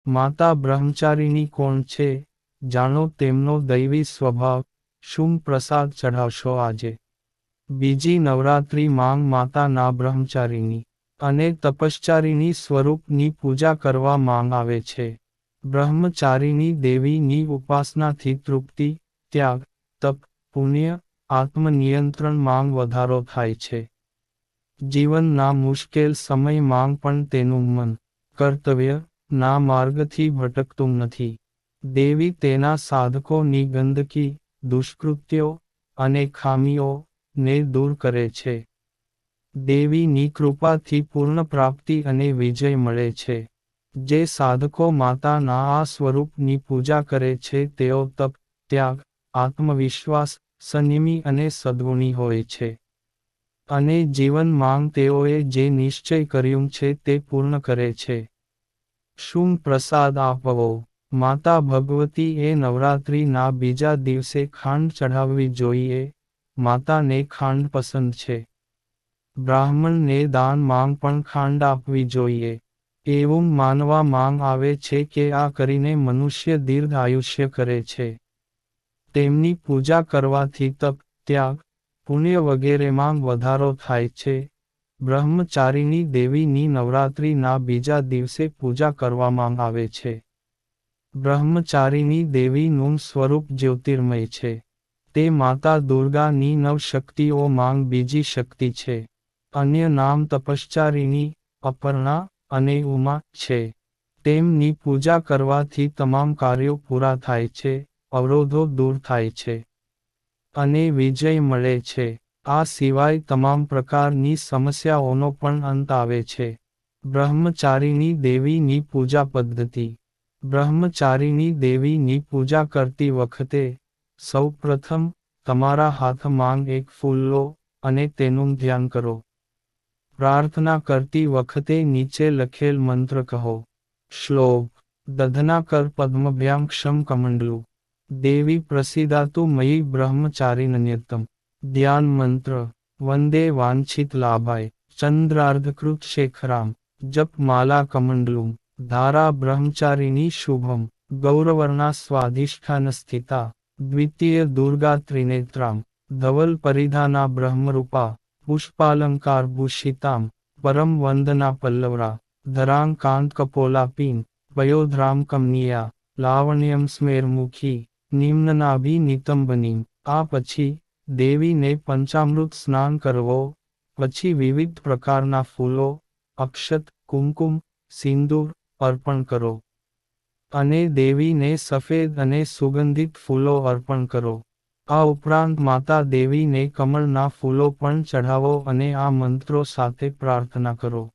માતા બ્રહ્મચારીની કોણ છે, જાણો તેમનો દૈવી સ્વભાવ, શું પ્રસાદ ચઢાવશો આજે. બીજી નવરાત્રિ માંગ માતાના બ્રહ્મચારીની અને તપશ્ચારીની સ્વરૂપની પૂજા કરવા માંગ આવે છે. બ્રહ્મચારીની દેવીની ઉપાસનાથી તૃપ્તિ, ત્યાગ, તપ, પુણ્ય, આત્મનિયંત્રણ માંગ વધારો થાય છે. જીવનના મુશ્કેલ સમય માંગ પણ તેનું મન કર્તવ્ય ના માર્ગથી ભટકતું નથી. દેવી તેના સાધકોની ગંદકી, દુષ્કૃત્યો અને ખામીઓ ને દૂર કરે છે. દેવીની કૃપાથી પૂર્ણ પ્રાપ્તિ અને વિજય મળે છે. જે સાધકો માતાના આ સ્વરૂપની પૂજા કરે છે તેઓ તપ, ત્યાગ, આત્મવિશ્વાસ, સંયમી અને સદ્ગુણી હોય છે. અને જીવન માંગ તેઓએ જે નિશ્ચય કર્યું છે તે પૂર્ણ કરે છે. શું પ્રસાદ આપવો. માતા ભગવતી એ નવરાત્રિના બીજા દિવસે ખાંડ ચઢાવવી જોઈએ. માતાને ખાંડ પસંદ છે. બ્રાહ્મણને દાન માંગ પણ ખાંડ આપવી જોઈએ. એવું માનવા માંગ આવે છે કે આ કરીને મનુષ્ય દીર્ઘ આયુષ્ય કરે છે. તેમની પૂજા કરવાથી તપ, ત્યાગ, પુણ્ય વગેરેમાં વધારો થાય છે. બ્રહ્મચારીની દેવીની નવરાત્રિના બીજા દિવસે પૂજા કરવામાં આવે છે. બ્રહ્મચારીની દેવીનું સ્વરૂપ જ્યોતિર્મય છે. તે માતા દુર્ગાની નવ શક્તિઓ માંગ બીજી શક્તિ છે. અન્ય નામ તપશ્ચારીની, અપર્ણા અને ઉમા છે. તેમની પૂજા કરવાથી તમામ કાર્યો પૂરા થાય છે, અવરોધો દૂર થાય છે અને વિજય મળે છે. આ સિવાય તમામ પ્રકારની સમસ્યાઓનો પણ અંત આવે છે. બ્રહ્મચારીની દેવીની પૂજા પદ્ધતિ. બ્રહ્મચારીની દેવીની પૂજા કરતી વખતે સૌ પ્રથમ તમારા હાથમાં એક ફૂલ લો અને તેનું ધ્યાન કરો. પ્રાર્થના કરતી વખતે નીચે લખેલ મંત્ર કહો. શ્લોક. દધનાકર પદ્મભ્યામ ક્ષમ કમંડલું. દેવી પ્રસીદાતુ મયી બ્રહ્મચારીનન્યતમ. ધ્યાન મંત્ર. વંદે વાંછિત લાભાય ચંદ્રાર્ધકૃત શેખરામ. જપ માલા કમંડલું. ધારા બ્રહ્મચારીની શુભમ. ગૌરવર્ણા સ્વાધિષ્ઠાન સ્થિતા. દ્વિતીય દુર્ગા ત્રિનેત્રામ. ધવલ પરિધાના બ્રહ્મરૂપા. પુષ્પાલંકાર ભૂષિતામ. પરમ વંદના પલ્લવરા. ધરાં કાંત કપોલાપીન. પયોધ્રામ કમનીયા. લાવણ્યમ સ્મેરમુખી. નિમ્નનાભી નિતંબનીમ. આ પછી દેવીને પંચામૃત સ્નાન કરવો. પછી વિવિધ પ્રકારના ફૂલો, અક્ષત, કુમકુમ, સિંદૂર અર્પણ કરો. અને દેવીને સફેદ અને સુગંધિત ફૂલો અર્પણ કરો. આ ઉપરાંત માતા દેવીને કમળના ફૂલો પણ ચઢાવો અને આ મંત્રો સાથે પ્રાર્થના કરો.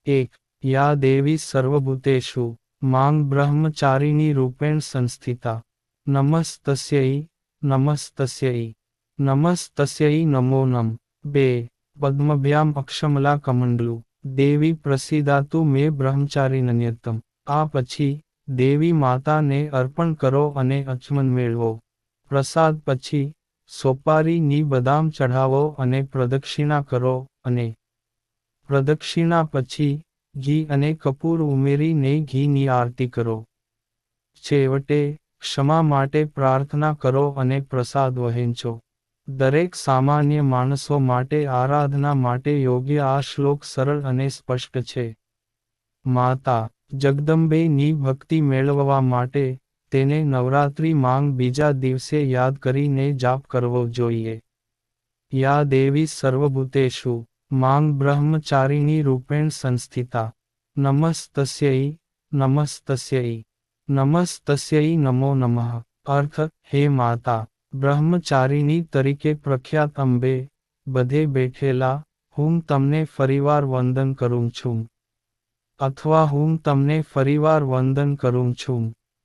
1. યા દેવી સર્વભૂતેષુ માંગ બ્રહ્મચારિણી રૂપેણ સંસ્થિતા. નમસ્તસ્યૈ નમસ્તસ્યૈ નમસ્તસ્યૈ નમો નમ. 2. પદ્મભ્યામ અક્ષમલા કમંડલુ. દેવી પ્રસીદાતુ મે બ્રહ્મચારીનન્યતમ. આ પછી દેવી માતાને અર્પણ કરો અને અચમન મેળવો. પ્રસાદ પછી સોપારીની બદામ ચઢાવો અને પ્રદક્ષિણા કરો અને પ્રદક્ષિણા પછી ઘી અને કપૂર ઉમેરીને ઘીની આરતી કરો. છેવટે ક્ષમા માટે પ્રાર્થના કરો અને પ્રસાદ વહેંચો. દરેક સામાન્ય માણસો માટે આરાધના માટે યોગ્ય આ શ્લોક સરળ અને સ્પષ્ટ છે. માતા જગદંબેની ભક્તિ મેળવવા માટે તેને નવરાત્રિ માંગ બીજા દિવસે યાદ કરીને જાપ કરવો જોઈએ. યા દેવી સર્વભૂતેષુ માંગ બ્રહ્મચારિણી રૂપેણ સંસ્થિતા. નમસ્તસ્યૈ નમસ્તસ્યૈ નમસ્તસ્યૈ નમો નમઃ. અર્થ. હે માતા બ્રહ્મચારિણી તરીકે પ્રખ્યાત અંબે, બધે બેઠેલા, હું તમને ફરીવાર વંદન કરું છું. અથવા હું તમને ફરીવાર વંદન કરું છું.